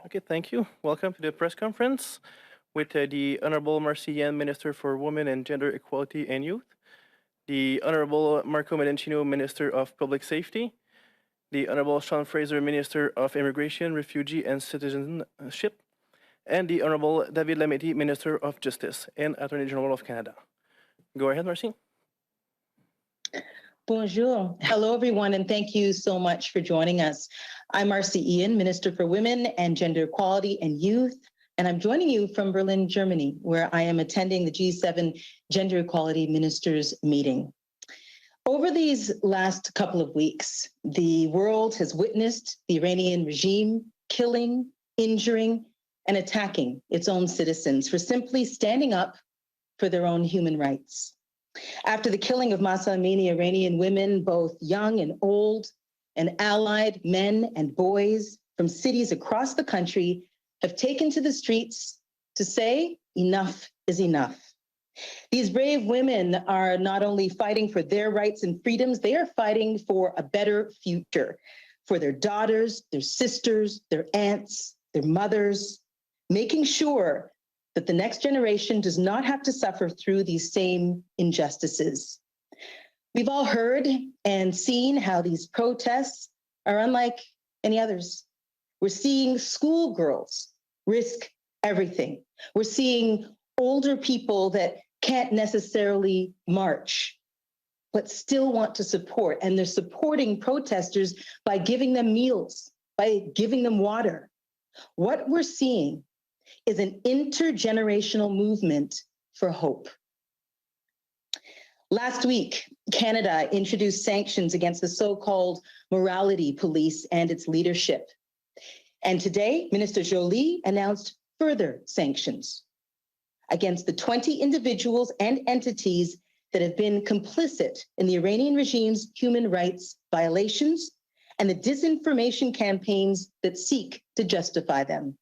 Okay, thank you. Welcome to the press conference with the Honorable Marci Ien, Minister for Women and Gender Equality and Youth, the Honorable Marco Mendicino, Minister of Public Safety, the Honorable Sean Fraser, Minister of Immigration, Refugee and Citizenship, and the Honorable David Lametti, Minister of Justice and Attorney General of Canada. Go ahead, Marci. Bonjour. Hello, everyone, and thank you so much for joining us. I'm Marci Ien, Minister for Women and Gender Equality and Youth, and I'm joining you from Berlin, Germany, where I am attending the G7 Gender Equality Ministers meeting. Over these last couple of weeks, the world has witnessed the Iranian regime killing, injuring, and attacking its own citizens for simply standing up for their own human rights. After the killing of Mahsa Amini, Iranian women, both young and old, and allied men and boys from cities across the country have taken to the streets to say enough is enough. These brave women are not only fighting for their rights and freedoms, they are fighting for a better future for their daughters, their sisters, their aunts, their mothers, making sure that the next generation does not have to suffer through these same injustices. We've all heard and seen how these protests are unlike any others. We're seeing schoolgirls risk everything. We're seeing older people that can't necessarily march, but still want to support. And they're supporting protesters by giving them meals, by giving them water. What we're seeing is an intergenerational movement for hope. Last week, Canada introduced sanctions against the so-called morality police and its leadership. And today, Minister Joly announced further sanctions against the 20 individuals and entities that have been complicit in the Iranian regime's human rights violations and the disinformation campaigns that seek to justify them.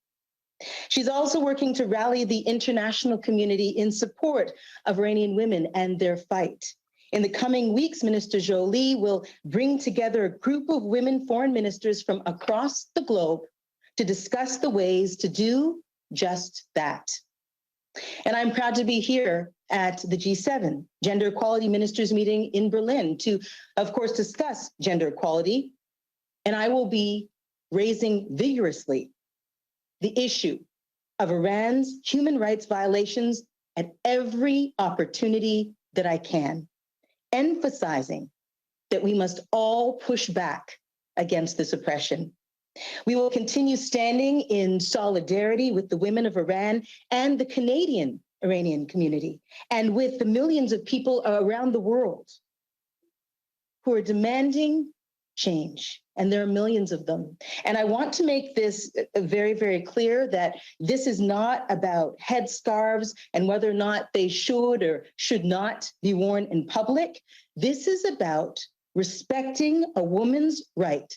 She's also working to rally the international community in support of Iranian women and their fight. In the coming weeks, Minister Joly will bring together a group of women foreign ministers from across the globe to discuss the ways to do just that. And I'm proud to be here at the G7 Gender Equality Ministers meeting in Berlin to, of course, discuss gender equality. And I will be raising vigorously the issue of Iran's human rights violations at every opportunity that I can, emphasizing that we must all push back against this oppression. We will continue standing in solidarity with the women of Iran and the Canadian Iranian community, and with the millions of people around the world who are demanding change, and there are millions of them. And I want to make this very, very clear that this is not about headscarves and whether or not they should or should not be worn in public. This is about respecting a woman's right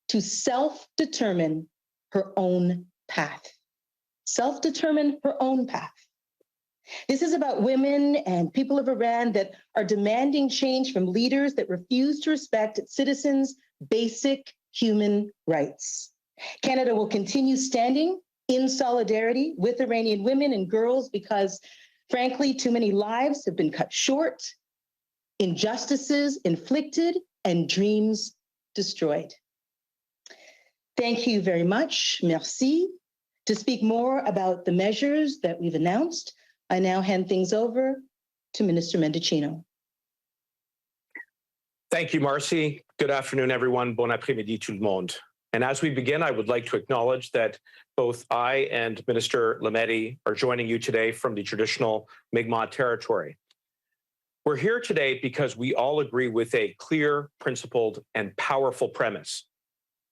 to self-determine her own path. Self-determine her own path. This is about women and people of Iran that are demanding change from leaders that refuse to respect its citizens' basic human rights. Canada will continue standing in solidarity with Iranian women and girls because, frankly, too many lives have been cut short, injustices inflicted, and dreams destroyed. Thank you very much. Merci. To speak more about the measures that we've announced, I now hand things over to Minister Mendicino. Thank you, Marci. Good afternoon, everyone. Bon après-midi tout le monde. And as we begin, I would like to acknowledge that both I and Minister Lametti are joining you today from the traditional Mi'kmaq territory. We're here today because we all agree with a clear, principled, and powerful premise.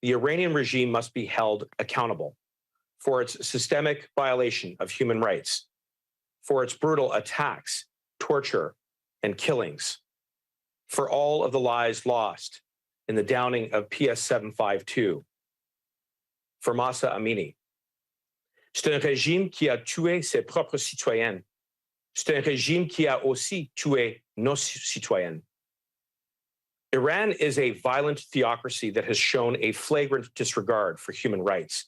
The Iranian regime must be held accountable for its systemic violation of human rights, for its brutal attacks, torture, and killings, for all of the lives lost in the downing of PS 752, for Mahsa Amini. C'est un régime qui a tué ses propres citoyennes. C'est un régime qui a aussi tué nos citoyennes. Iran is a violent theocracy that has shown a flagrant disregard for human rights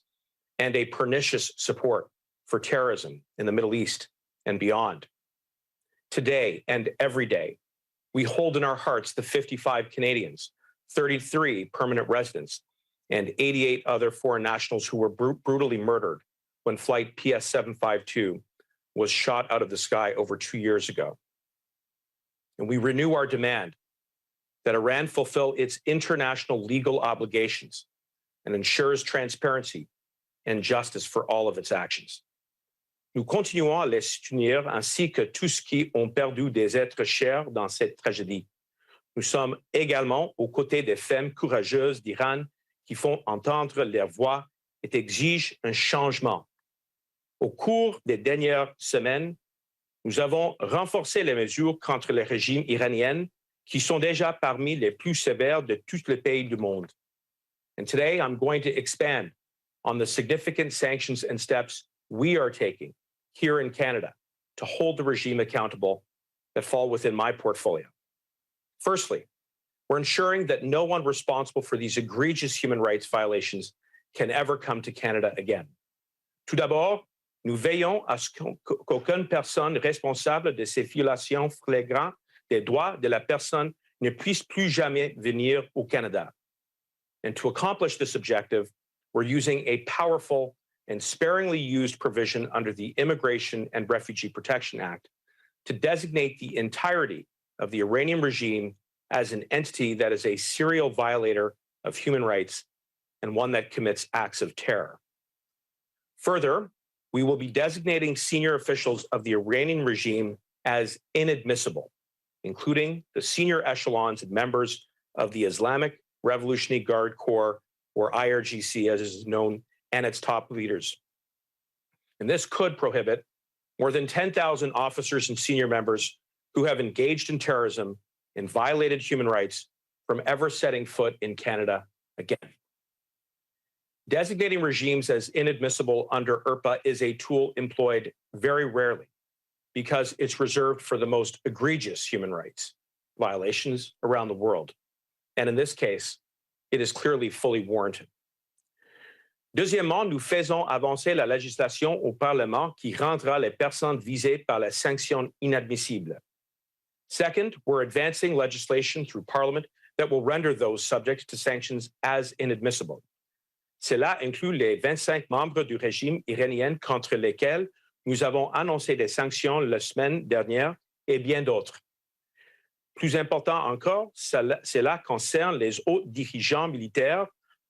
and a pernicious support for terrorism in the Middle East and beyond. Today and every day, we hold in our hearts the 55 Canadians, 33 permanent residents, and 88 other foreign nationals who were brutally murdered when Flight PS 752 was shot out of the sky over 2 years ago. And we renew our demand that Iran fulfill its international legal obligations and ensures transparency and justice for all of its actions. Nous continuons à les soutenir ainsi que tous ceux qui ont perdu des êtres chers dans cette tragédie. Nous sommes également aux côtés des femmes courageuses d'Iran qui font entendre leur voix et exigent un changement. Au cours des dernières semaines, nous avons renforcé les mesures contre le régime iranien qui sont déjà parmi les plus sévères de tous les pays du monde. And today I'm going to expand on the significant sanctions and steps we are taking here in Canada to hold the regime accountable that fall within my portfolio. Firstly, we're ensuring that no one responsible for these egregious human rights violations can ever come to Canada again. Tout d'abord, nous veillons à ce qu'aucune personne responsable de ces violations flagrantes des droits de la personne ne puisse plus jamais venir au Canada. And to accomplish this objective, we're using a powerful and sparingly used provision under the Immigration and Refugee Protection Act to designate the entirety of the Iranian regime as an entity that is a serial violator of human rights and one that commits acts of terror. Further, we will be designating senior officials of the Iranian regime as inadmissible, including the senior echelons and members of the Islamic Revolutionary Guard Corps, or IRGC as is known, and its top leaders. And this could prohibit more than 10,000 officers and senior members who have engaged in terrorism and violated human rights from ever setting foot in Canada again. Designating regimes as inadmissible under IRPA is a tool employed very rarely because it's reserved for the most egregious human rights violations around the world. And in this case, it is clearly fully warranted. Deuxièmement, nous faisons avancer la législation au Parlement qui rendra les personnes visées par les sanctions inadmissibles. Second, we're advancing legislation through Parliament that will render those subject to sanctions as inadmissible. Cela inclut les 25 membres du régime iranien contre lesquels nous avons annoncé des sanctions la semaine dernière et bien d'autres. Plus important encore, cela concerne les hauts dirigeants militaires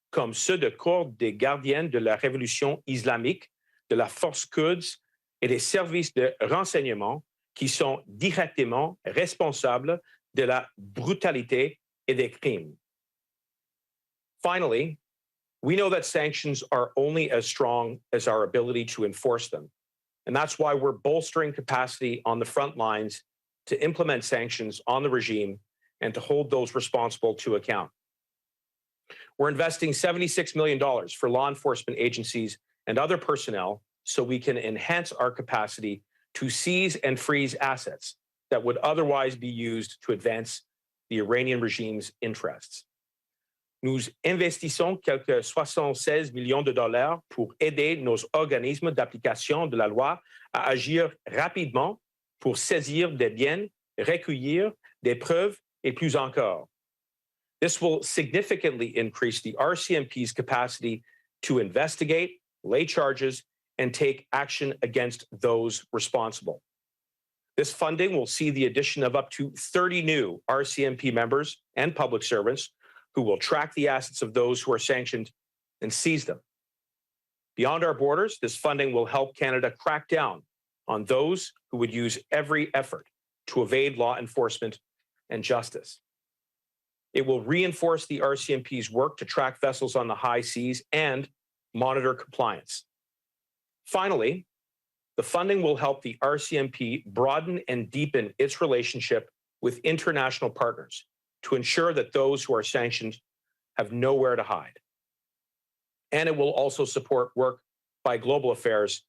comme ceux de corps des gardiens de la révolution islamique, de la force Quds et des services de renseignement qui sont directement responsables de la brutalité et des crimes. Finally, we know that sanctions are only as strong as our ability to enforce them. And that's why we're bolstering capacity on the front lines to implement sanctions on the regime and to hold those responsible to account. We're investing $76 million for law enforcement agencies and other personnel so we can enhance our capacity to seize and freeze assets that would otherwise be used to advance the Iranian regime's interests. Nous investissons quelques 76 millions de dollars pour aider nos organismes d'application de la loi à agir rapidement pour saisir des biens, recueillir des preuves et plus encore. This will significantly increase the RCMP's capacity to investigate, lay charges, and take action against those responsible. This funding will see the addition of up to 30 new RCMP members and public servants who will track the assets of those who are sanctioned and seize them. Beyond our borders, this funding will help Canada crack down on those who would use every effort to evade law enforcement and justice. It will reinforce the RCMP's work to track vessels on the high seas and monitor compliance. Finally, the funding will help the RCMP broaden and deepen its relationship with international partners to ensure that those who are sanctioned have nowhere to hide. And it will also support work by Global Affairs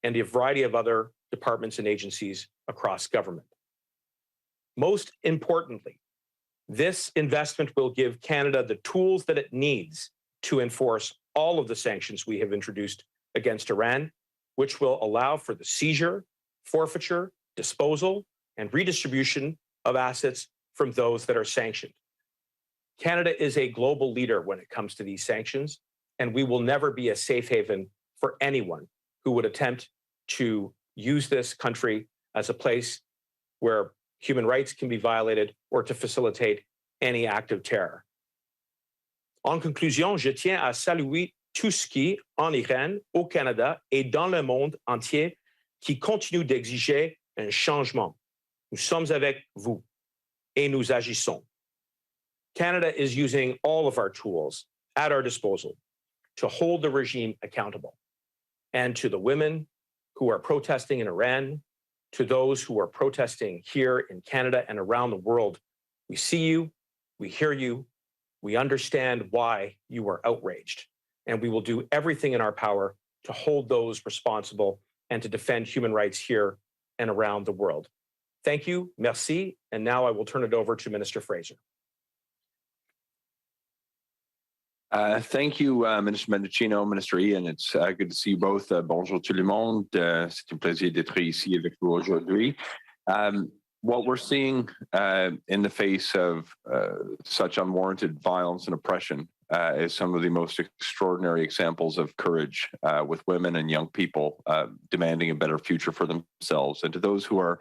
and a variety of other departments and agencies across government. Most importantly, this investment will give Canada the tools that it needs to enforce all of the sanctions we have introduced against Iran, which will allow for the seizure, forfeiture, disposal, and redistribution of assets from those that are sanctioned. Canada is a global leader when it comes to these sanctions, and we will never be a safe haven for anyone who would attempt to use this country as a place where human rights can be violated or to facilitate any act of terror. En conclusion, je tiens à saluer tout ce qui, en Iran, au Canada et dans le monde entier, qui continue d'exiger un changement. Nous sommes avec vous et nous agissons. Canada is using all of our tools at our disposal to hold the regime accountable. And to the women who are protesting in Iran, to those who are protesting here in Canada and around the world, we see you, we hear you, we understand why you are outraged, and we will do everything in our power to hold those responsible and to defend human rights here and around the world. Thank you, merci, and now I will turn it over to Minister Fraser. Thank you, Minister Mendicino, Minister Ien. It's good to see you both. Bonjour tout le monde. C'est un plaisir d'être ici avec vous aujourd'hui. What we're seeing in the face of such unwarranted violence and oppression is some of the most extraordinary examples of courage with women and young people demanding a better future for themselves. And to those who are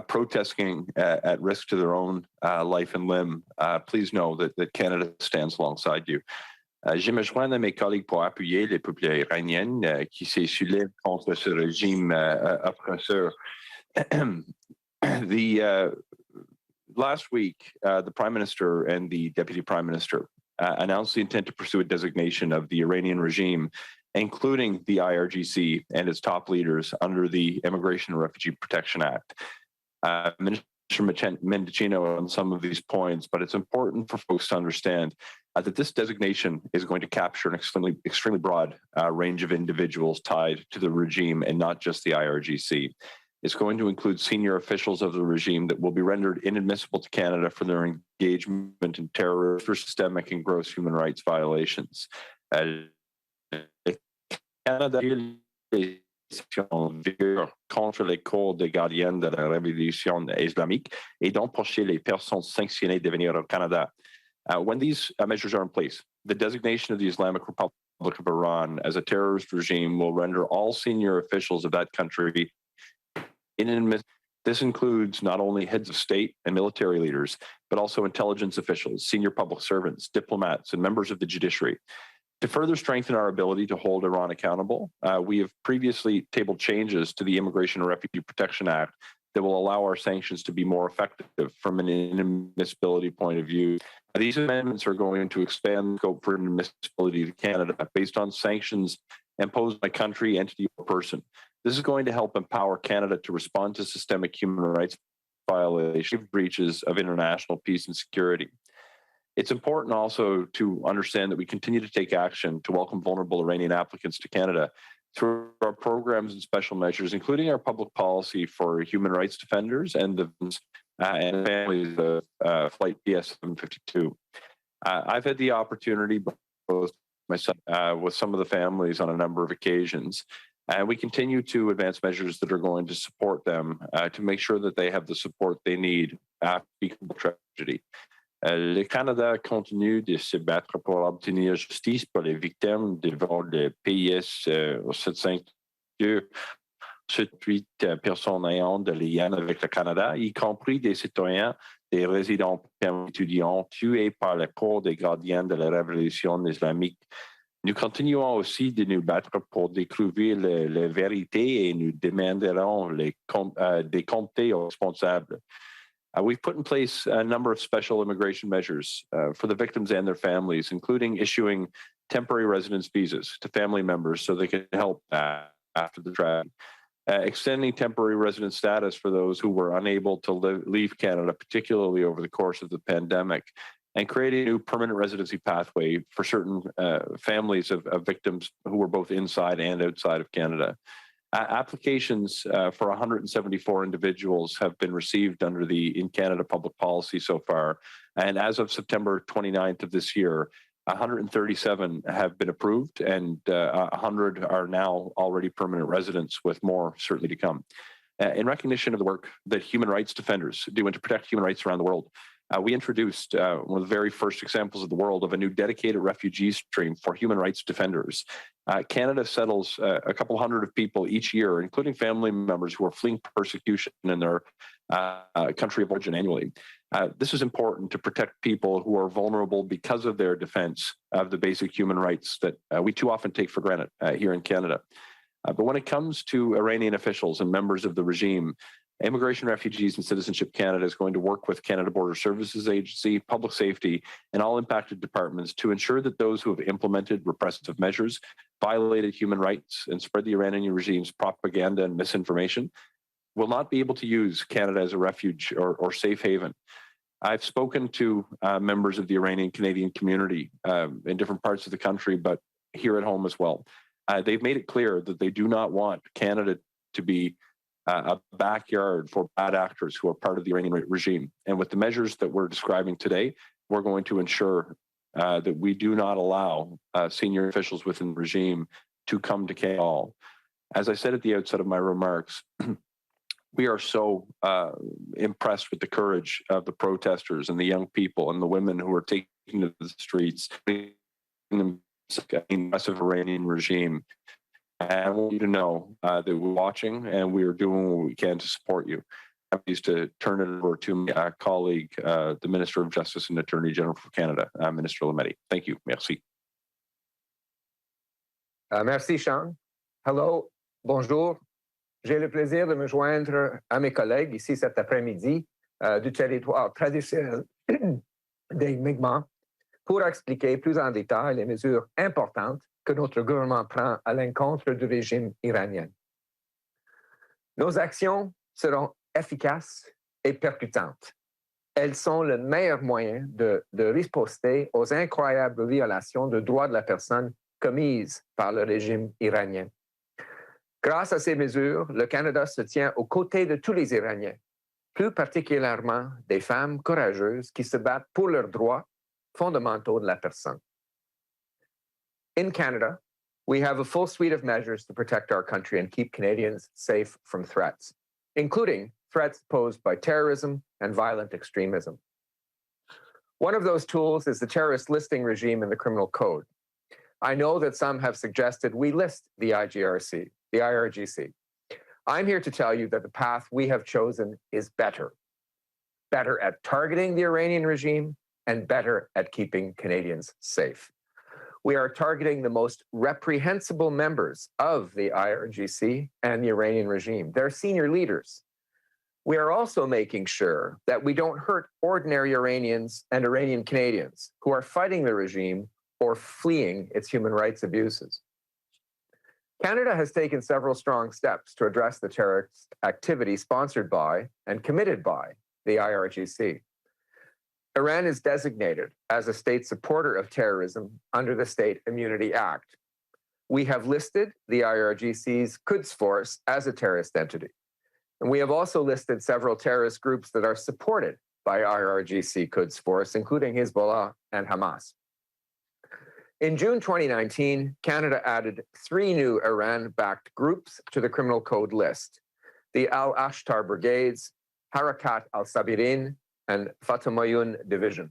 protesting at risk to their own life and limb, please know that Canada stands alongside you. Je me joins à mes collègues pour appuyer les peuples iraniens qui se soulèvent contre ce régime oppresseur. Last week, the Prime Minister and the Deputy Prime Minister announced the intent to pursue a designation of the Iranian regime, including the IRGC and its top leaders, under the Immigration and Refugee Protection Act. Minister Mendicino on some of these points, but it's important for folks to understand that this designation is going to capture an extremely broad range of individuals tied to the regime and not just the IRGC. It's going to include senior officials of the regime that will be rendered inadmissible to Canada for their engagement in terror, for systemic and gross human rights violations. Canada contre les cours des gardiens de la révolution islamique et d'empêcher les personnes sanctionnées de venir au Canada. When these measures are in place, the designation of the Islamic Republic of Iran as a terrorist regime will render all senior officials of that country inadmissible. This includes not only heads of state and military leaders, but also intelligence officials, senior public servants, diplomats, and members of the judiciary. To further strengthen our ability to hold Iran accountable, we have previously tabled changes to the Immigration and Refugee Protection Act that will allow our sanctions to be more effective from an inadmissibility point of view. These amendments are going to expand the scope for inadmissibility to Canada based on sanctions imposed by country, entity, or person. This is going to help empower Canada to respond to systemic human rights violations, breaches of international peace and security. It's important also to understand that we continue to take action to welcome vulnerable Iranian applicants to Canada through our programs and special measures, including our public policy for human rights defenders and the and families of Flight PS-752. I've had the opportunity, both myself with some of the families on a number of occasions, and we continue to advance measures that are going to support them to make sure that they have the support they need after the tragedy. Le Canada continue de se battre pour obtenir justice pour les victimes devant le PIS 752, 78 personnes ayant de liens avec le Canada, y compris des citoyens, des résidents étudiants tués par le corps des gardiens de la révolution islamique. Nous continuons aussi de nous battre pour découvrir la vérité et nous demanderons des comptes aux responsables. We've put in place a number of special immigration measures for the victims and their families, including issuing temporary residence visas to family members so they can help after the tragedy, extending temporary residence status for those who were unable to leave Canada, particularly over the course of the pandemic, and creating a new permanent residency pathway for certain families of victims who were both inside and outside of Canada. Applications for 174 individuals have been received under the In Canada public policy so far. And as of September 29th of this year, 137 have been approved, and 100 are now already permanent residents, with more certainly to come. In recognition of the work that human rights defenders do and to protect human rights around the world, we introduced one of the very first examples of the world of a new dedicated refugee stream for human rights defenders. Canada settles a couple hundred of people each year, including family members who are fleeing persecution in their country of origin annually. This is important to protect people who are vulnerable because of their defense of the basic human rights that we too often take for granted here in Canada. But when it comes to Iranian officials and members of the regime, Immigration, Refugees and Citizenship Canada is going to work with Canada Border Services Agency, Public Safety, and all impacted departments to ensure that those who have implemented repressive measures, violated human rights, and spread the Iranian regime's propaganda and misinformation will not be able to use Canada as a refuge or safe haven. I've spoken to members of the Iranian Canadian community in different parts of the country, but here at home as well. They've made it clear that they do not want Canada to be a backyard for bad actors who are part of the Iranian regime. And with the measures that we're describing today, we're going to ensure that we do not allow senior officials within the regime to come to Canada at all. As I said at the outset of my remarks, we are so impressed with the courage of the protesters and the young people and the women who are taking to the streets, the aggressive Iranian regime. And I want you to know that we're watching and we are doing what we can to support you. I'm pleased to turn it over to my colleague, the Minister of Justice and Attorney General for Canada, Minister Lametti. Thank you. Merci. Merci, Sean. Hello, bonjour. J'ai le plaisir de me joindre à mes collègues ici cet après-midi du territoire traditionnel des Mi'kmaq pour expliquer plus en détail les mesures importantes que notre gouvernement prend à l'encontre du régime iranien. Nos actions seront efficaces et percutantes. Elles sont le meilleur moyen de riposter aux incroyables violations de droits de la personne commises par le régime iranien. Grâce à ces mesures, le Canada se tient aux côtés de tous les Iraniens, plus particulièrement des femmes courageuses qui se battent pour leurs droits fondamentaux de la personne. In Canada, we have a full suite of measures to protect our country and keep Canadians safe from threats, including threats posed by terrorism and violent extremism. One of those tools is the terrorist listing regime in the Criminal Code. I know that some have suggested we list the IRGC. I'm here to tell you that the path we have chosen is better at targeting the Iranian regime and better at keeping Canadians safe. We are targeting the most reprehensible members of the IRGC and the Iranian regime, their senior leaders. We are also making sure that we don't hurt ordinary Iranians and Iranian Canadians who are fighting the regime or fleeing its human rights abuses. Canada has taken several strong steps to address the terrorist activity sponsored by and committed by the IRGC. Iran is designated as a state supporter of terrorism under the State Immunity Act. We have listed the IRGC's Quds Force as a terrorist entity. And we have also listed several terrorist groups that are supported by IRGC Quds Force, including Hezbollah and Hamas. In June 2019, Canada added 3 new Iran-backed groups to the Criminal Code list: the Al-Ashtar Brigades, Harakat al-Sabirin, and Fatamayun Division.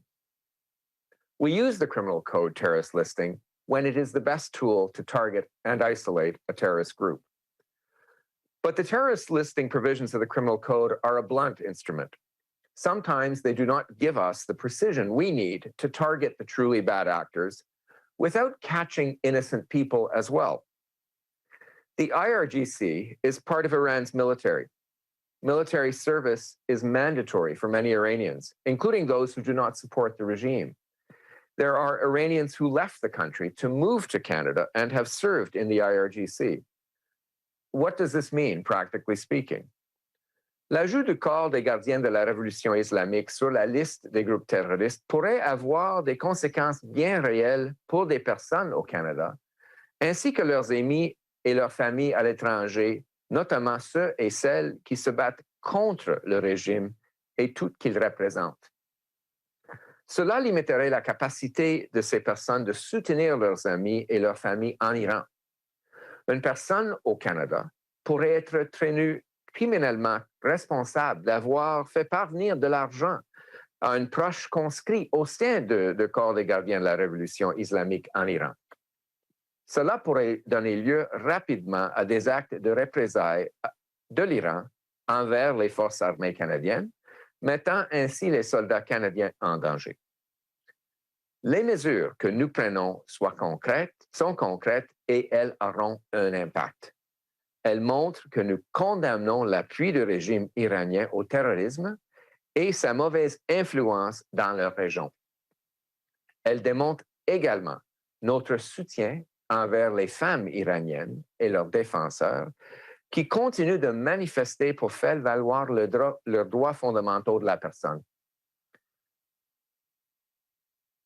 We use the Criminal Code terrorist listing when it is the best tool to target and isolate a terrorist group. But the terrorist listing provisions of the Criminal Code are a blunt instrument. Sometimes they do not give us the precision we need to target the truly bad actors without catching innocent people as well. The IRGC is part of Iran's military. Military service is mandatory for many Iranians, including those who do not support the regime. There are Iranians who left the country to move to Canada and have served in the IRGC. What does this mean, practically speaking? L'ajout du corps des gardiens de la révolution islamique sur la liste des groupes terroristes pourrait avoir des conséquences bien réelles pour des personnes au Canada, ainsi que leurs amis et leurs familles à l'étranger, notamment ceux et celles qui se battent contre le régime et tout qu'il représente. Cela limiterait la capacité de ces personnes de soutenir leurs amis et leurs familles en Iran. Une personne au Canada pourrait être tenue criminellement responsable d'avoir fait parvenir de l'argent à un proche conscrit au sein de corps des gardiens de la révolution islamique en Iran. Cela pourrait donner lieu rapidement à des actes de représailles de l'Iran envers les forces armées canadiennes, mettant ainsi les soldats canadiens en danger. Les mesures que nous prenons sont concrètes et elles auront un impact. Elles montrent que nous condamnons l'appui du régime iranien au terrorisme et sa mauvaise influence dans leur région. Elles démontrent également notre soutien envers les femmes iraniennes et leurs défenseurs qui continuent de manifester pour faire valoir leurs droits fondamentaux de la personne.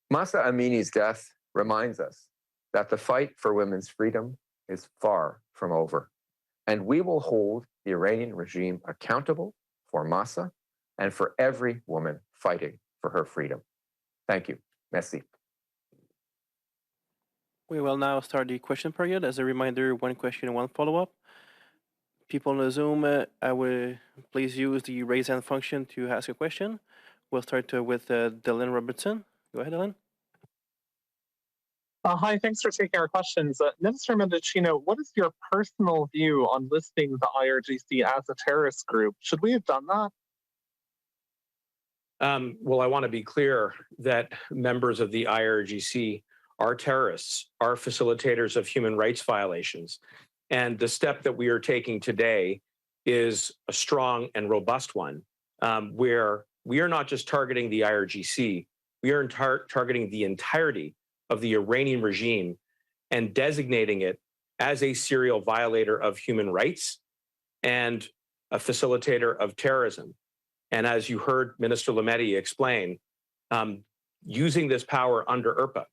Mahsa Amini's death reminds us that the fight for women's freedom is far from over, and we will hold the Iranian regime accountable for Mahsa and for every woman fighting for her freedom. Thank you. Merci. We will now start the question period. As a reminder, one question and one follow-up. People on the Zoom, I will please use the raise hand function to ask a question. We'll start with Dylan Robertson. Go ahead, Dylan. Hi, thanks for taking our questions. Minister Mendicino, what is your personal view on listing the IRGC as a terrorist group? Should we have done that? Well, I want to be clear that members of the IRGC are terrorists, are facilitators of human rights violations. And the step that we are taking today is a strong and robust one, where we are not just targeting the IRGC, we are targeting the entirety of the Iranian regime and designating it as a serial violator of human rights and a facilitator of terrorism. And as you heard Minister Lametti explain, using this power under IRPA,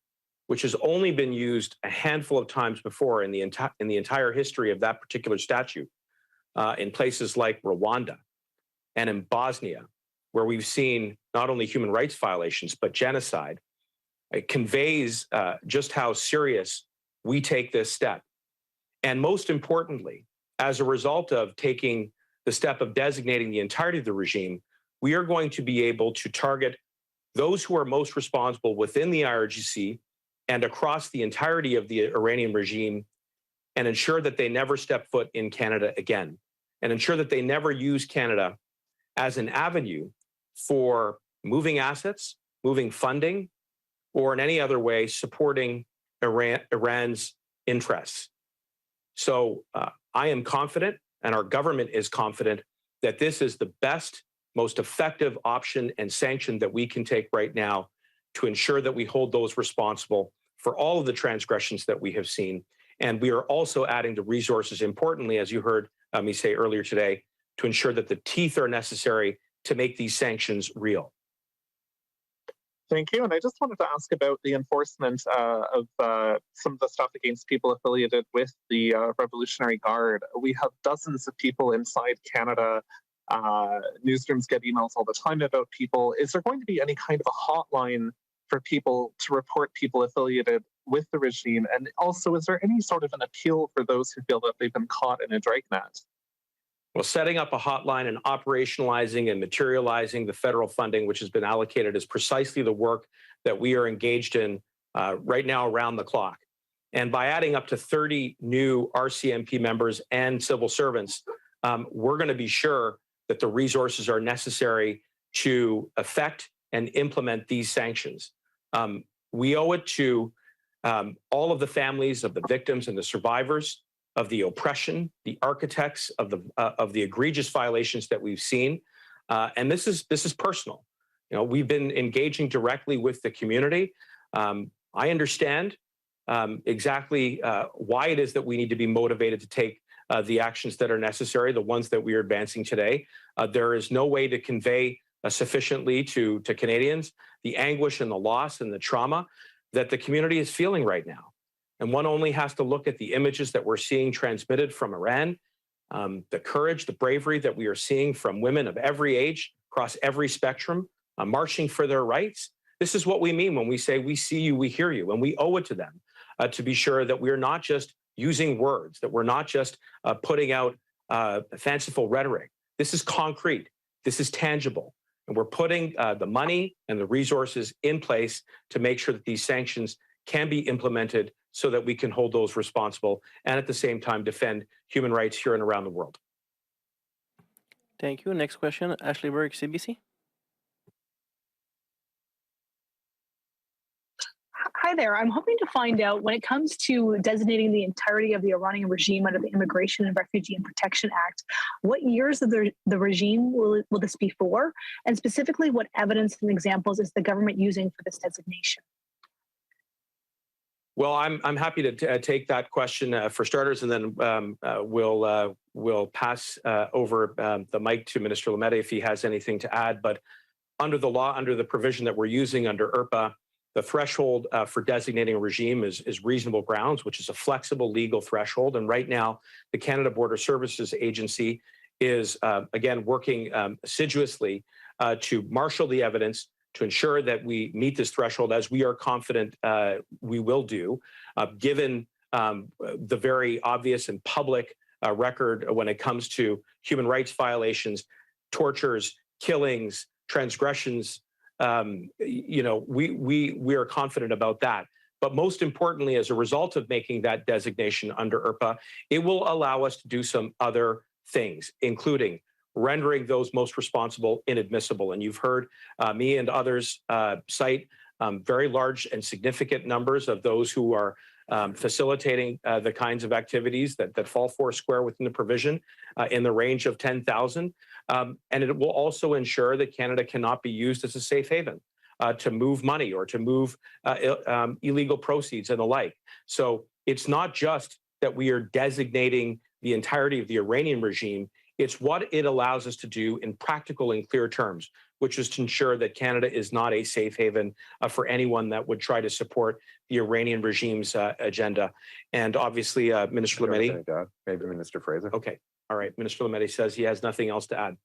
which has only been used a handful of times before in the entire history of that particular statute, in places like Rwanda and in Bosnia, where we've seen not only human rights violations, but genocide. It conveys just how serious we take this step. And most importantly, as a result of taking the step of designating the entirety of the regime, we are going to be able to target those who are most responsible within the IRGC and across the entirety of the Iranian regime and ensure that they never step foot in Canada again, and ensure that they never use Canada as an avenue for moving assets, moving funding, or in any other way supporting Iran's interests. So I am confident, and our government is confident, that this is the best, most effective option and sanction that we can take right now to ensure that we hold those responsible for all of the transgressions that we have seen. And we are also adding the resources, importantly, as you heard me say earlier today, to ensure that the teeth are necessary to make these sanctions real. Thank you. And I just wanted to ask about the enforcement of some of the stuff against people affiliated with the Revolutionary Guard. We have dozens of people inside Canada. Newsrooms get emails all the time about people. Is there going to be any kind of a hotline for people to report people affiliated with the regime? And also, is there any sort of an appeal for those who feel that they've been caught in a dragnet? Well, setting up a hotline and operationalizing and materializing the federal funding, which has been allocated, is precisely the work that we are engaged in right now around the clock. And by adding up to 30 new RCMP members and civil servants, we're going to be sure that the resources are necessary to effect and implement these sanctions. We owe it to all of the families of the victims and the survivors of the oppression, the architects of the egregious violations that we've seen, and this is personal. You know, we've been engaging directly with the community. I understand exactly why it is that we need to be motivated to take the actions that are necessary, the ones that we are advancing today. There is no way to convey sufficiently to Canadians the anguish and the loss and the trauma that the community is feeling right now. And one only has to look at the images that we're seeing transmitted from Iran, the courage, the bravery that we are seeing from women of every age, across every spectrum, marching for their rights, This is what we mean when we say we see you, we hear you, and we owe it to them to be sure that we're not just using words, that we're not just putting out fanciful rhetoric. This is concrete. This is tangible. And we're putting the money and the resources in place to make sure that these sanctions can be implemented so that we can hold those responsible and at the same time defend human rights here and around the world. Thank you. Next question, Ashley Berg, CBC. Hi there. I'm hoping to find out, when it comes to designating the entirety of the Iranian regime under the Immigration and Refugee and Protection Act, what years of the regime will this be for? And specifically, what evidence and examples is the government using for this designation? Well, I'm happy to take that question for starters, and then we'll pass over the mic to Minister Lametti if he has anything to add. But under the law, under the provision that we're using under IRPA, the threshold for designating a regime is reasonable grounds, which is a flexible legal threshold. And right now, the Canada Border Services Agency is, again, working assiduously to marshal the evidence to ensure that we meet this threshold, as we are confident we will do, given the very obvious and public record when it comes to human rights violations, tortures, killings, transgressions. We are confident about that. But most importantly, as a result of making that designation under IRPA, it will allow us to do some other things, including rendering those most responsible inadmissible. And you've heard me and others cite very large and significant numbers of those who are facilitating the kinds of activities that fall four square within the provision in the range of 10,000. And it will also ensure that Canada cannot be used as a safe haven to move money or to move illegal proceeds and the like. So it's not just that we are designating the entirety of the Iranian regime, it's what it allows us to do in practical and clear terms, which is to ensure that Canada is not a safe haven for anyone that would try to support the Iranian regime's agenda. And obviously, Minister Lametti. Maybe Minister Fraser. Okay. All right. Minister Lametti says he has nothing else to add.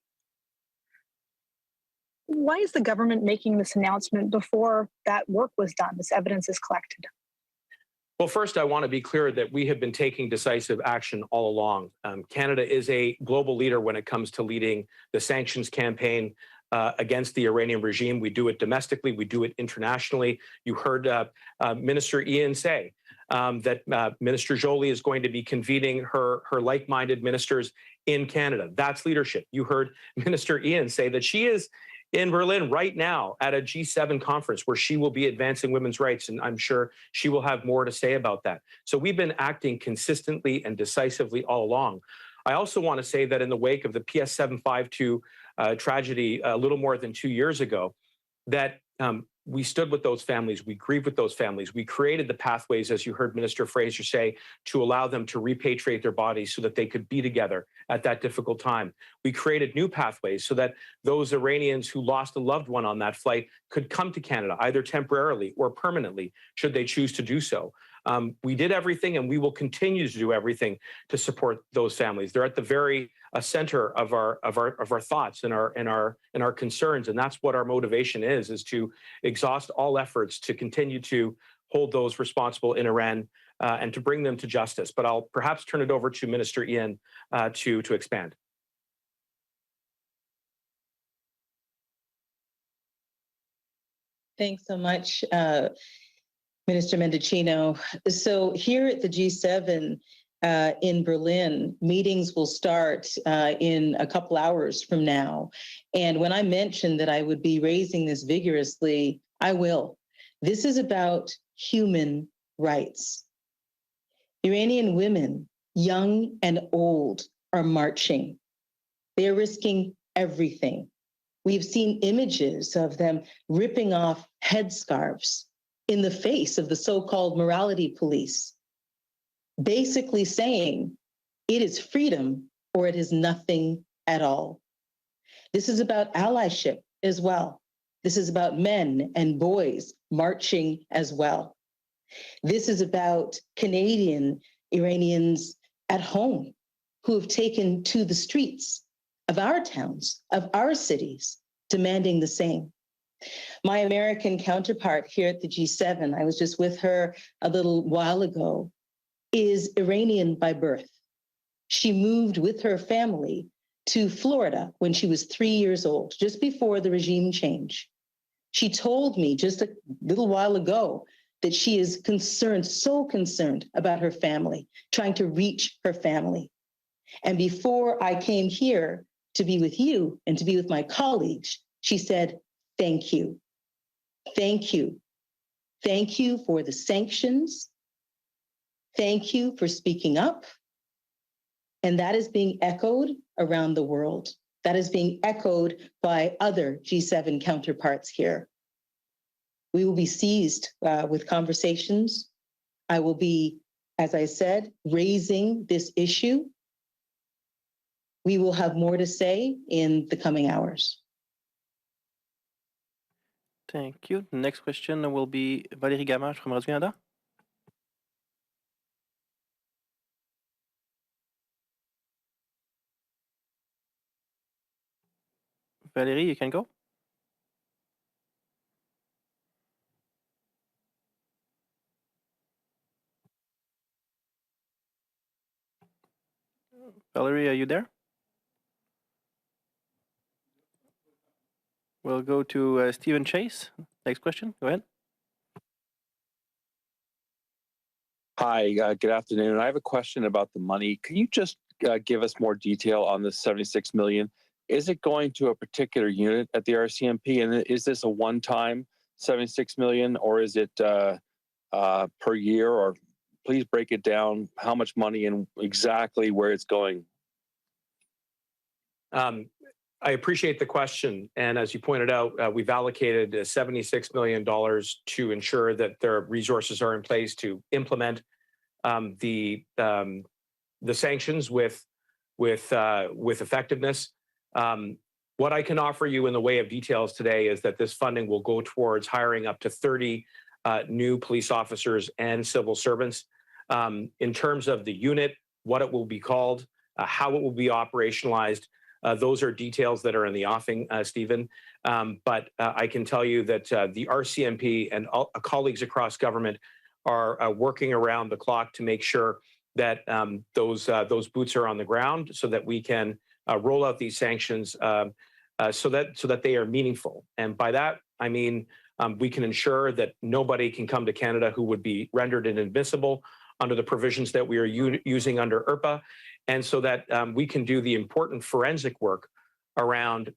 Why is the government making this announcement before that work was done, this evidence is collected? Well, first, I want to be clear that we have been taking decisive action all along. Canada is a global leader when it comes to leading the sanctions campaign against the Iranian regime. We do it domestically. We do it internationally. You heard Minister Ien say that Minister Joly is going to be convening her like-minded ministers in Canada. That's leadership. You heard Minister Ien say that she is in Berlin right now at a G7 conference where she will be advancing women's rights, and I'm sure she will have more to say about that. So we've been acting consistently and decisively all along. I also want to say that in the wake of the PS 752 tragedy a little more than 2 years ago, that we stood with those families, we grieved with those families, we created the pathways, as you heard Minister Fraser say, to allow them to repatriate their bodies so that they could be together at that difficult time. We created new pathways so that those Iranians who lost a loved one on that flight could come to Canada, either temporarily or permanently, should they choose to do so. We did everything, and we will continue to do everything to support those families. They're at the very center of our thoughts and our concerns, and that's what our motivation is to exhaust all efforts to continue to hold those responsible in Iran and to bring them to justice. But I'll perhaps turn it over to Minister Ien to expand. Thanks so much, Minister Mendicino. So here at the G7 in Berlin, meetings will start in a couple hours from now. And when I mentioned that I would be raising this vigorously, I will. This is about human rights. Iranian women, young and old, are marching. They are risking everything. We've seen images of them ripping off headscarves in the face of the so-called morality police, basically saying it is freedom or it is nothing at all. This is about allyship as well. This is about men and boys marching as well. This is about Canadian Iranians at home who have taken to the streets of our towns, of our cities, demanding the same. My American counterpart here at the G7, I was just with her a little while ago, is Iranian by birth. She moved with her family to Florida when she was 3 years old, just before the regime change. She told me just a little while ago that she is concerned, so concerned about her family, trying to reach her family. And before I came here to be with you and to be with my colleagues, she said, thank you. Thank you. Thank you for the sanctions. Thank you for speaking up. And that is being echoed around the world. That is being echoed by other G7 counterparts here. We will be seized with conversations. I will be, as I said, raising this issue. We will have more to say in the coming hours. Thank you. Next question will be Valérie Gamache from Radio-Canada. Valérie, you can go. Valerie, are you there? We'll go to Stephen Chase. Next question. Go ahead. Hi, good afternoon. I have a question about the money. Can you just give us more detail on the $76 million? Is it going to a particular unit at the RCMP? And is this a one-time $76 million, or is it per year? Or please break it down, how much money and exactly where it's going. I appreciate the question. And as you pointed out, we've allocated $76 million to ensure that their resources are in place to implement the sanctions with effectiveness. What I can offer you in the way of details today is that this funding will go towards hiring up to 30 new police officers and civil servants. In terms of the unit, what it will be called, how it will be operationalized, those are details that are in the offing, Stephen. But I can tell you that the RCMP and all, colleagues across government are working around the clock to make sure that those boots are on the ground, so that we can roll out these sanctions so that they are meaningful. And by that, I mean we can ensure that nobody can come to Canada who would be rendered inadmissible under the provisions that we are using under IRPA, and so that we can do the important forensic work around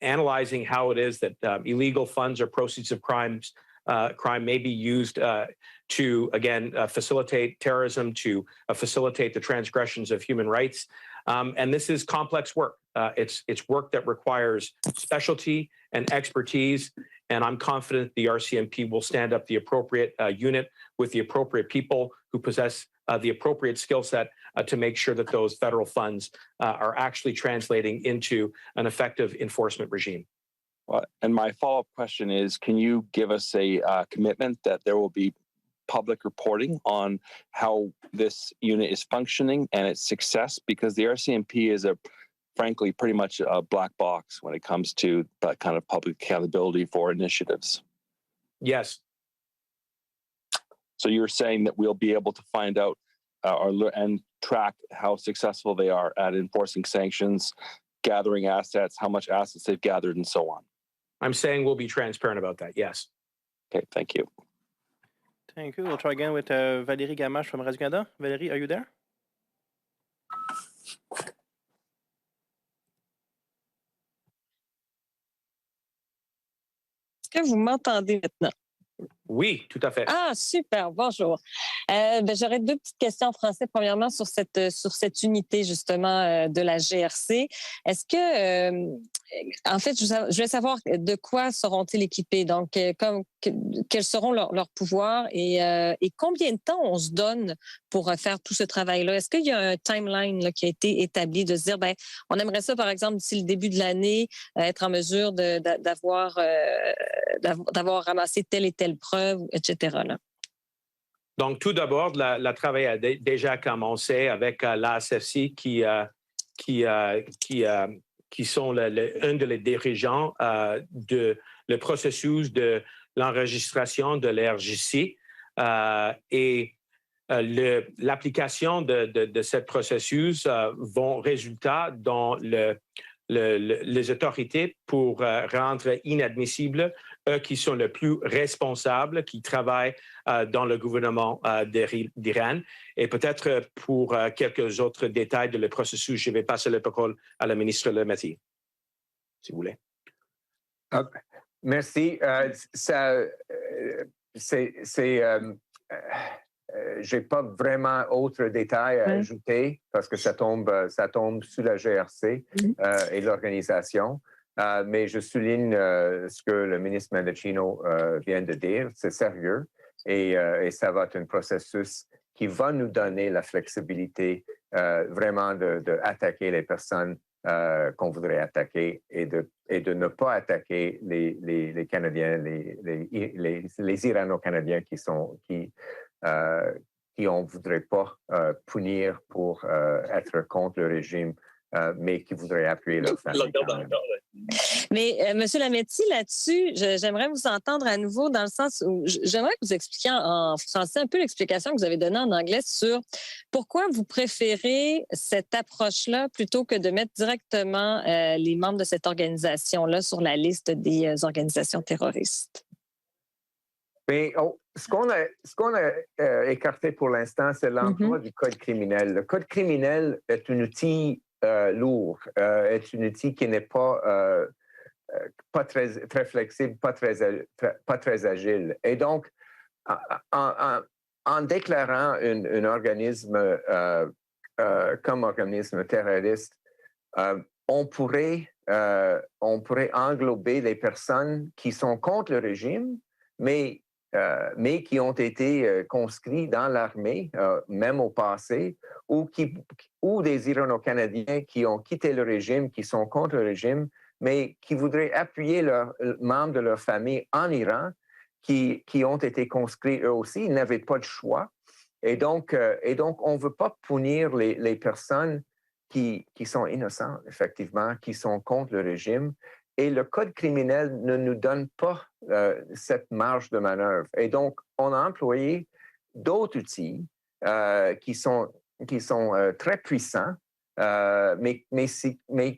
analyzing how it is that illegal funds or proceeds of crime may be used to, again, facilitate terrorism, to facilitate the transgressions of human rights. And this is complex work. It's work that requires specialty and expertise. And I'm confident the RCMP will stand up the appropriate unit with the appropriate people who possess the appropriate skill set to make sure that those federal funds are actually translating into an effective enforcement regime. And my follow-up question is, can you give us a commitment that there will be public reporting on how this unit is functioning and its success? Because the RCMP is frankly, pretty much a black box when it comes to that kind of public accountability for initiatives. Yes. So you're saying that we'll be able to find out and track how successful they are at enforcing sanctions, gathering assets, how much assets they've gathered, and so on. I'm saying we'll be transparent about that, yes. Okay, thank you. Thank you. We'll try again with Valérie Gamache from Radio-Canada. Valérie, are you there? Est-ce que vous m'entendez maintenant? Oui, tout à fait. Ah, super, bonjour. J'aurais deux petites questions en français. Premièrement, sur cette unité, justement, de la GRC. Est-ce que, en fait, je veux savoir de quoi seront-ils équipés? Donc, quels seront leurs pouvoirs et combien de temps on se donne pour faire tout ce travail-là? Est-ce qu'il y a un timeline là, qui a été établi de se dire, on aimerait ça, par exemple, d'ici le début de l'année, être en mesure d'avoir ramassé telle et telle preuve, etc. Là. Donc, tout d'abord, le travail a déjà commencé avec la SFC qui qui sont un des dirigeants de le processus de l'enregistration de l'RJC et l'application de ce processus vont résulter dans les autorités pour rendre inadmissible eux qui sont les plus responsables, qui travaillent dans le gouvernement d'Iran. Et peut-être pour quelques autres détails de le processus, je vais passer la parole à la ministre Lametti, si vous voulez. Merci. J'ai pas vraiment autres détails à ajouter parce que ça tombe sous la GRC et l'organisation. Mais je souligne ce que le ministre Mendicino vient de dire. C'est sérieux et ça va être un processus qui va nous donner la flexibilité vraiment d'attaquer les personnes qu'on voudrait attaquer et de ne pas attaquer les Canadiens, les Irano-Canadiens qui on voudrait pas punir pour être contre le régime, mais qui voudraient appuyer leur famille. Mais Monsieur Lametti, là-dessus, j'aimerais vous entendre à nouveau dans le sens où j'aimerais que vous expliquiez en français un peu l'explication que vous avez donnée en anglais sur pourquoi vous préférez cette approche-là plutôt que de mettre directement les membres de cette organisation-là sur la liste des organisations terroristes. Mais ce qu'on a écarté pour l'instant, c'est l'emploi du code criminel. Le code criminel est un outil lourd, est un outil qui n'est pas très flexible, pas très agile. Et donc, en déclarant un organisme comme organisme terroriste, on pourrait englober les personnes qui sont contre le régime, mais qui ont été conscrits dans l'armée, même au passé, ou des Irano-Canadiens qui ont quitté le régime, qui sont contre le régime, mais qui voudraient appuyer leurs membres de leur famille en Iran, qui ont été conscrits eux aussi. Ils n'avaient pas de choix. Et donc on ne veut pas punir les personnes qui sont innocentes, effectivement, qui sont contre le régime. Et le code criminel ne nous donne pas cette marge de manœuvre. Et donc, on a employé d'autres outils qui sont très puissants, mais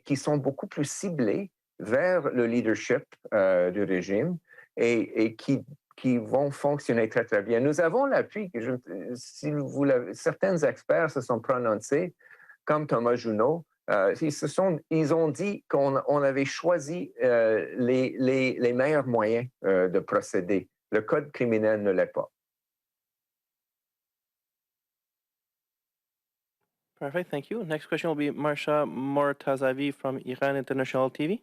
qui sont beaucoup plus ciblés vers le leadership du régime et qui vont fonctionner très, très bien. Nous avons l'appui, certains experts se sont prononcés, comme Thomas Junot. Ils ont dit qu'on avait choisi les meilleurs moyens de procéder. Le code criminel ne l'est pas. Perfect, thank you. Next question will be Marsha Mortazavi from Iran International TV.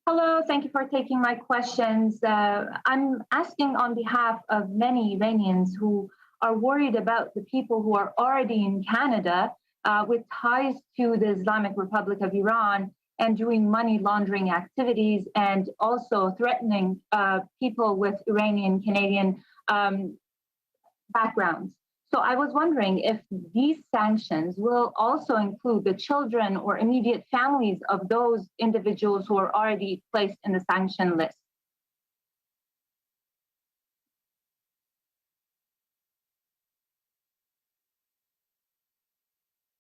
Hello, thank you for taking my questions. I'm asking on behalf of many Iranians who are worried about the people who are already in Canada with ties to the Islamic Republic of Iran and doing money laundering activities and also threatening people with Iranian Canadian backgrounds. So I was wondering if these sanctions will also include the children or immediate families of those individuals who are already placed in the sanction list.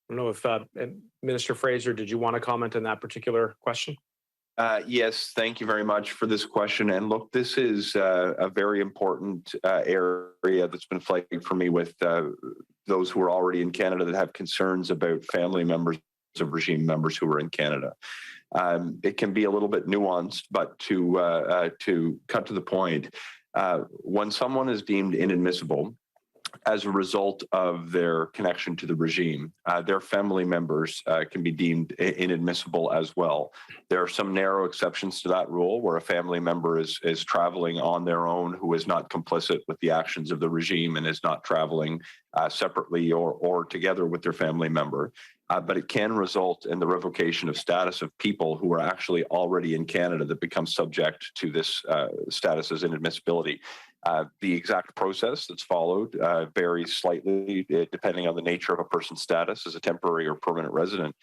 I don't know if Minister Fraser, did you want to comment on that particular question? Yes, thank you very much for this question. And look, this is a very important area that's been flagged for me with those who are already in Canada that have concerns about family members of regime members who are in Canada. It can be a little bit nuanced, but to cut to the point, when someone is deemed inadmissible, as a result of their connection to the regime, their family members can be deemed inadmissible as well. There are some narrow exceptions to that rule where a family member is traveling on their own who is not complicit with the actions of the regime and is not traveling separately or together with their family member. But it can result in the revocation of status of people who are actually already in Canada that become subject to this status as inadmissibility. The exact process that's followed varies slightly depending on the nature of a person's status as a temporary or permanent resident.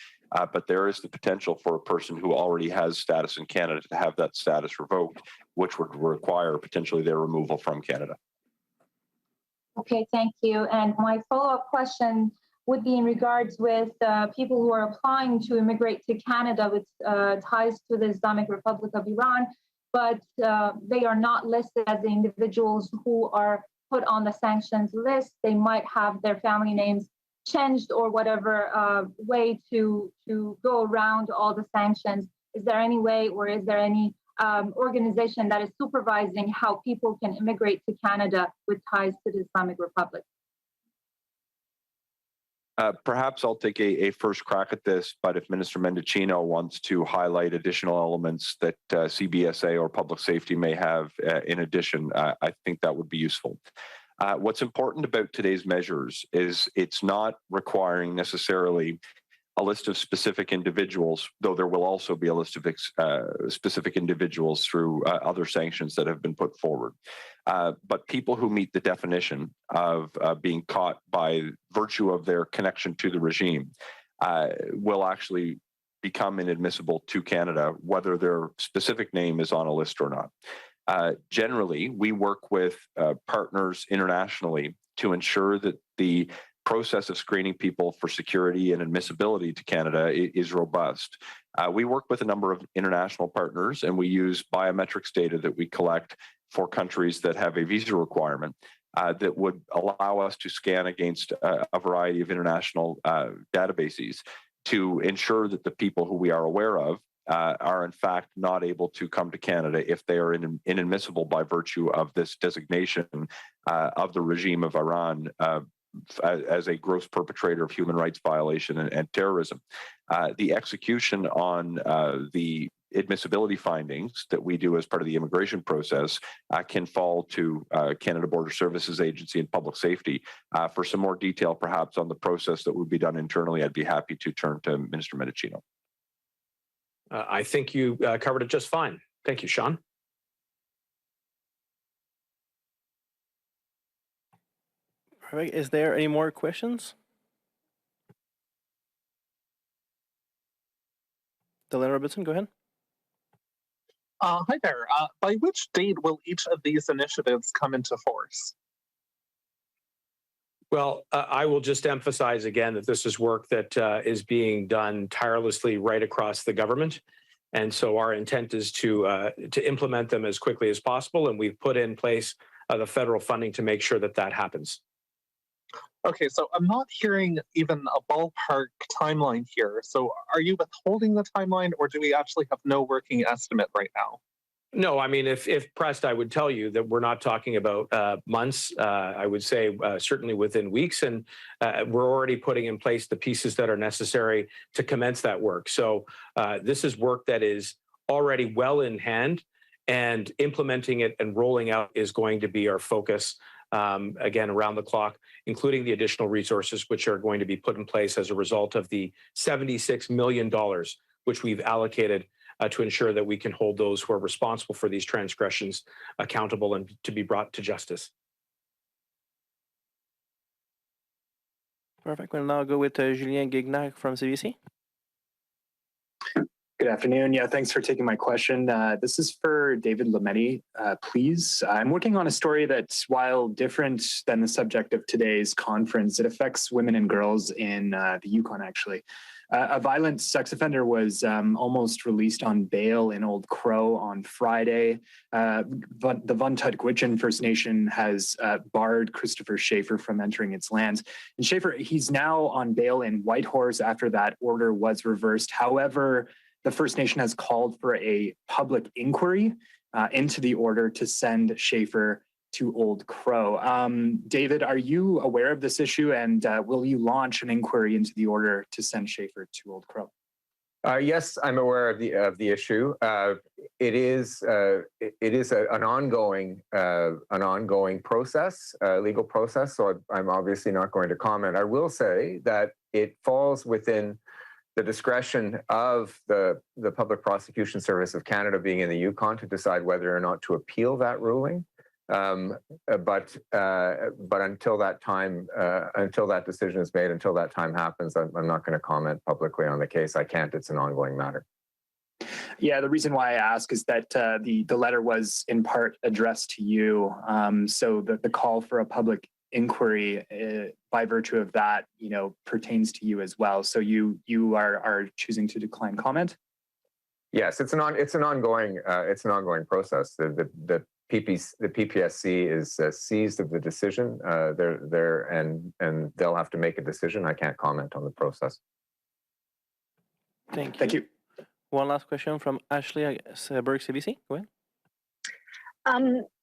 But there is the potential for a person who already has status in Canada to have that status revoked, which would require potentially their removal from Canada. Okay, thank you. And my follow-up question would be in regards with people who are applying to immigrate to Canada with ties to the Islamic Republic of Iran, but they are not listed as the individuals who are put on the sanctions list. They might have their family names changed or whatever way to go around all the sanctions. Is there any way, or is there any organization that is supervising how people can immigrate to Canada with ties to the Islamic Republic? Perhaps I'll take a first crack at this, but if Minister Mendicino wants to highlight additional elements that CBSA or public safety may have in addition, I think that would be useful. What's important about today's measures is it's not requiring necessarily a list of specific individuals, though there will also be a list of specific individuals through other sanctions that have been put forward. But people who meet the definition of being caught by virtue of their connection to the regime will actually become inadmissible to Canada, whether their specific name is on a list or not. Generally, we work with partners internationally to ensure that the process of screening people for security and admissibility to Canada is robust. We work with a number of international partners, and we use biometrics data that we collect for countries that have a visa requirement that would allow us to scan against a variety of international databases to ensure that the people who we are aware of are in fact not able to come to Canada if they are inadmissible by virtue of this designation of the regime of Iran as a gross perpetrator of human rights violation and terrorism. The execution on the admissibility findings that we do as part of the immigration process can fall to Canada Border Services Agency and Public Safety. For some more detail, perhaps, on the process that would be done internally, I'd be happy to turn to Minister Mendicino. I think you covered it just fine. Thank you, Sean. Perfect. Is there any more questions? Dylan Robertson, go ahead. Hi there. By which date will each of these initiatives come into force? Well, I will just emphasize again that this is work that is being done tirelessly right across the government. And so our intent is to implement them as quickly as possible. And we've put in place the federal funding to make sure that that happens. Okay, so I'm not hearing even a ballpark timeline here. So are you withholding the timeline, or do we actually have no working estimate right now? No, I mean, if pressed, I would tell you that we're not talking about months. I would say certainly within weeks, and we're already putting in place the pieces that are necessary to commence that work. So this is work that is already well in hand, and implementing it and rolling out is going to be our focus, again, around the clock, including the additional resources which are going to be put in place as a result of the $76 million which we've allocated to ensure that we can hold those who are responsible for these transgressions accountable and to be brought to justice. Perfect. We'll now go with Julien Guignac from CBC. Good afternoon. Yeah, thanks for taking my question. This is for David Lametti, please. I'm working on a story that's, while different than the subject of today's conference, it affects women and girls in the Yukon, actually. A violent sex offender was almost released on bail in Old Crow on Friday. But the Vuntut-Gwitchin First Nation has barred Christopher Schaefer from entering its lands. And Schaefer, he's now on bail in Whitehorse after that order was reversed. However, the First Nation has called for a public inquiry into the order to send Schaefer to Old Crow. David, are you aware of this issue, and will you launch an inquiry into the order to send Schaefer to Old Crow? Yes, I'm aware of the issue. It is an ongoing process, legal process. So I'm obviously not going to comment. I will say that it falls within the discretion of the Public Prosecution Service of Canada, being in the Yukon, to decide whether or not to appeal that ruling. But until that time, until that decision is made, until that time happens, I'm not going to comment publicly on the case. I can't. It's an ongoing matter. Yeah, the reason why I ask is that the letter was in part addressed to you. So the call for a public inquiry, by virtue of that, pertains to you as well. So you are choosing to decline comment. Yes, it's an ongoing process. The PPSC is seized of the decision. And they'll have to make a decision. I can't comment on the process. Thank you. Thank you. One last question from Ashley Berg, CBC. Go ahead.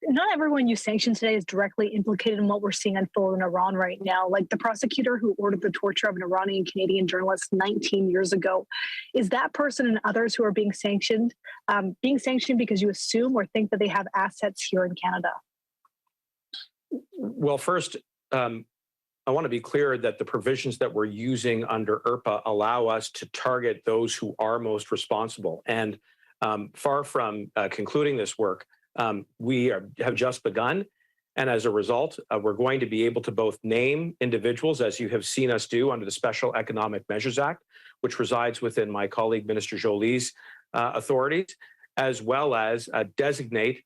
Not everyone you sanctioned today is directly implicated in what we're seeing unfold in Iran right now. Like the prosecutor who ordered the torture of an Iranian Canadian journalist 19 years ago. Is that person and others who are being sanctioned because you assume or think that they have assets here in Canada? Well, first, I want to be clear that the provisions that we're using under IRPA allow us to target those who are most responsible. And far from concluding this work, we have just begun. And as a result, we're going to be able to both name individuals, as you have seen us do under the Special Economic Measures Act, which resides within my colleague, Minister Jolie's authorities, as well as designate,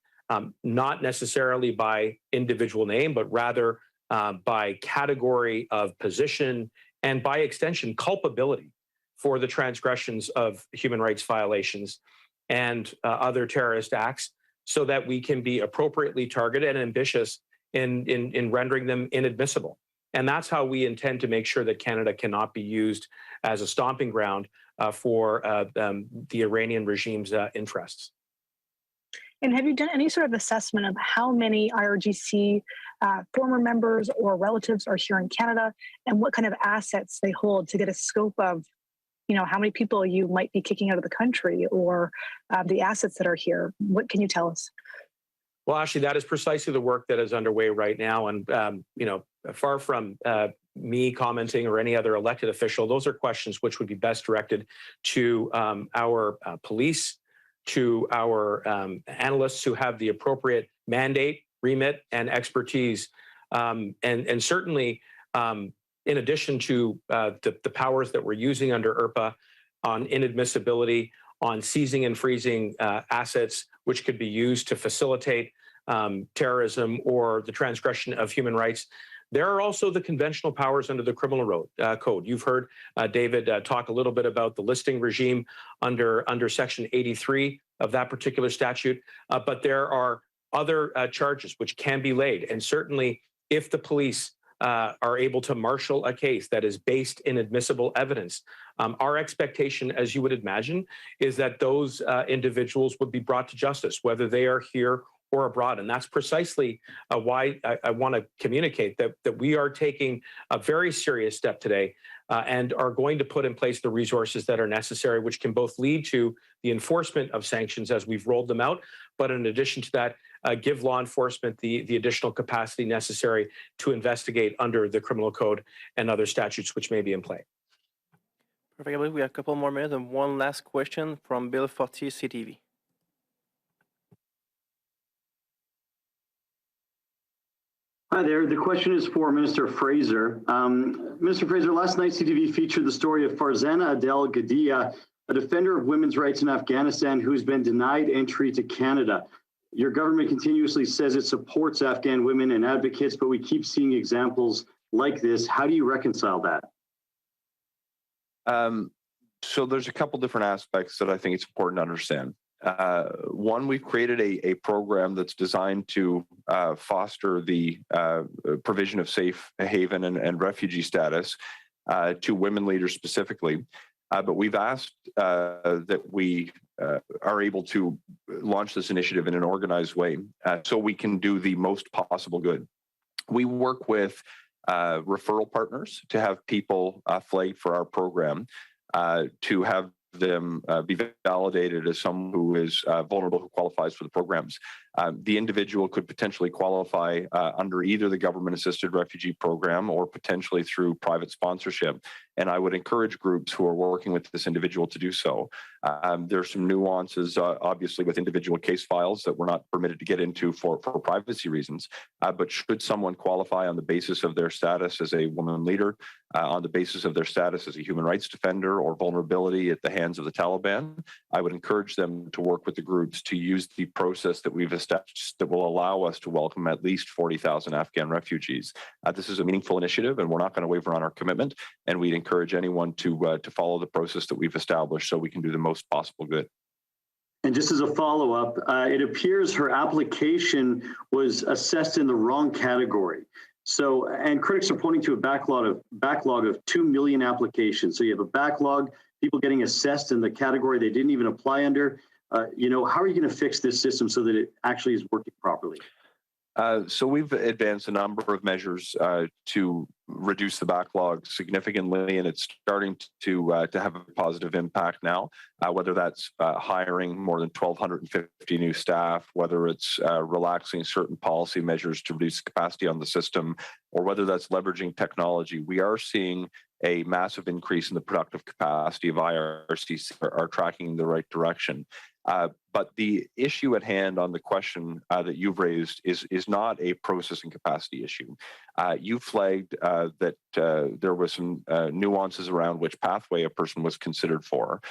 not necessarily by individual name, but rather by category of position and by extension, culpability for the transgressions of human rights violations and other terrorist acts, so that we can be appropriately targeted and ambitious in rendering them inadmissible. And that's how we intend to make sure that Canada cannot be used as a stomping ground for the Iranian regime's interests. And have you done any sort of assessment of how many IRGC former members or relatives are here in Canada and what kind of assets they hold to get a scope of, how many people you might be kicking out of the country or the assets that are here? What can you tell us? Well, actually, that is precisely the work that is underway right now. And, far from me commenting or any other elected official, those are questions which would be best directed to our police, to our analysts who have the appropriate mandate, remit, and expertise. And certainly, in addition to the powers that we're using under IRPA on inadmissibility, on seizing and freezing assets which could be used to facilitate terrorism or the transgression of human rights, there are also the conventional powers under the criminal code. You've heard David talk a little bit about the listing regime under Section 83 of that particular statute, but there are other charges which can be laid. And certainly if the police are able to marshal a case that is based in admissible evidence, our expectation, as you would imagine, is that those individuals would be brought to justice, whether they are here or abroad. And that's precisely why I want to communicate that we are taking a very serious step today and are going to put in place the resources that are necessary, which can both lead to the enforcement of sanctions as we've rolled them out, but in addition to that, give law enforcement the additional capacity necessary to investigate under the criminal code and other statutes which may be in play. Perfect. I believe we have a couple more minutes and one last question from Bill Fortier, CTV. Hi there. The question is for Minister Fraser. Mr. Fraser, last night CTV featured the story of Farzana Adel Gadia, a defender of women's rights in Afghanistan who's been denied entry to Canada. Your government continuously says it supports Afghan women and advocates, but we keep seeing examples like this. How do you reconcile that? So there's a couple different aspects that I think it's important to understand. One, we've created a program that's designed to foster the provision of safe haven and refugee status to women leaders specifically. But we've asked that we are able to launch this initiative in an organized way so we can do the most possible good. We work with referral partners to have people flagged for our program, to have them be validated as someone who is vulnerable, who qualifies for the programs. The individual could potentially qualify under either the government-assisted refugee program or potentially through private sponsorship. And I would encourage groups who are working with this individual to do so. There's some nuances, obviously, with individual case files that we're not permitted to get into for privacy reasons. But should someone qualify on the basis of their status as a woman leader, on the basis of their status as a human rights defender or vulnerability at the hands of the Taliban, I would encourage them to work with the groups to use the process that we've established that will allow us to welcome at least 40,000 Afghan refugees. This is a meaningful initiative, and we're not going to waver on our commitment. And we'd encourage anyone to follow the process that we've established so we can do the most possible good. And just as a follow-up, it appears her application was assessed in the wrong category. So, and critics are pointing to a backlog of 2 million applications. So you have a backlog, people getting assessed in the category they didn't even apply under. How are you going to fix this system so that it actually is working properly? So we've advanced a number of measures to reduce the backlog significantly, and it's starting to have a positive impact now, whether that's hiring more than 1,250 new staff, whether it's relaxing certain policy measures to reduce capacity on the system, or whether that's leveraging technology. We are seeing a massive increase in the productive capacity of IRCs are tracking in the right direction. But the issue at hand on the question that you've raised is not a processing capacity issue. You flagged that there was some nuances around which pathway a person was considered for.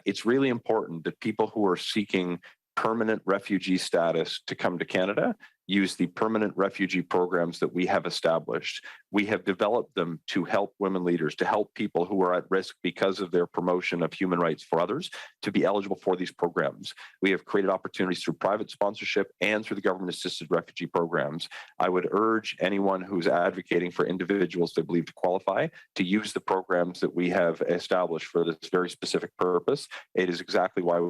It's really important that people who are seeking permanent refugee status to come to Canada use the permanent refugee programs that we have established. We have developed them to help women leaders, to help people who are at risk because of their promotion of human rights for others, to be eligible for these programs. We have created opportunities through private sponsorship and through the government-assisted refugee programs. I would urge anyone who's advocating for individuals they believe to qualify to use the programs that we have established for this very specific purpose. It is exactly why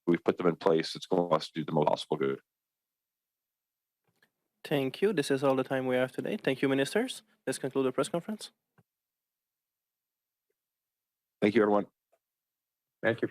we've put them in place. It's going to us to do the most possible good. Thank you. This is all the time we have today. Thank you, ministers. Let's conclude the press conference. Thank you, everyone. Thank you.